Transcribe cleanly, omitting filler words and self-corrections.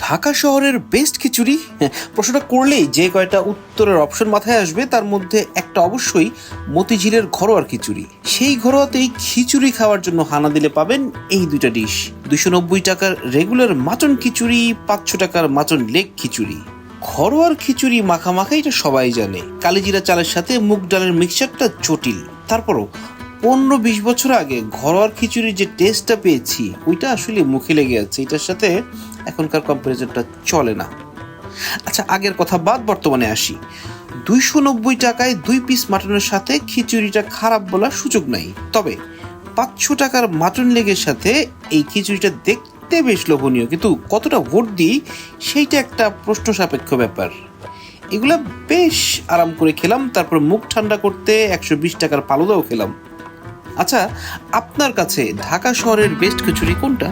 ঢাকা শহরের বেস্ট খিচুড়ি? প্রশ্নটা করলেই যে কয়টা উত্তরের অপশন মাথায় আসবে তার মধ্যে একটা অবশ্যই মতিঝিলের ঘরোয়ার খিচুড়ি। সেই ঘরোয়াতেই খিচুড়ি খাওয়ার জন্য হানা দিলে পাবেন এই দুইটা ডিশ। 290 টাকার রেগুলার মাটন খিচুড়ি, 500 টাকার মাটন লেগ খিচুড়ি। ঘরোয়ার খিচুড়ি মাখামাখা এটা সবাই জানে, কালিজিরা চালের সাথে মুগ ডালের মিক্সচারটা জটিল। তারপরও 15-20 বছর আগে ঘরোয়ার খিচুড়ির যে টেস্টটা পেয়েছি ওইটা আসলে মুখে লেগে আছে, এটার সাথে এখনকার কম্পারিজনটা চলে না। আচ্ছা, আগের কথা বাদ, বর্তমানে আসি। 290 টাকায় 2 পিস মাটনের সাথে খিচুড়িটা খারাপ বলার সুযোগ নাই, তবে 500 টাকার মাটন লেগের সাথে এই খিচুড়িটা দেখতে বেশ লোভনীয়, কিন্তু কতটা ভোট দিই সেইটা একটা প্রশ্ন সাপেক্ষ ব্যাপার। এগুলা বেশ আরাম করে খেলাম, তারপর মুখ ঠান্ডা করতে 120 টাকার ফালুদাও খেলাম। আচ্ছা, আপনার কাছে ঢাকা শহরের বেস্ট খিচুড়ি কোনটা?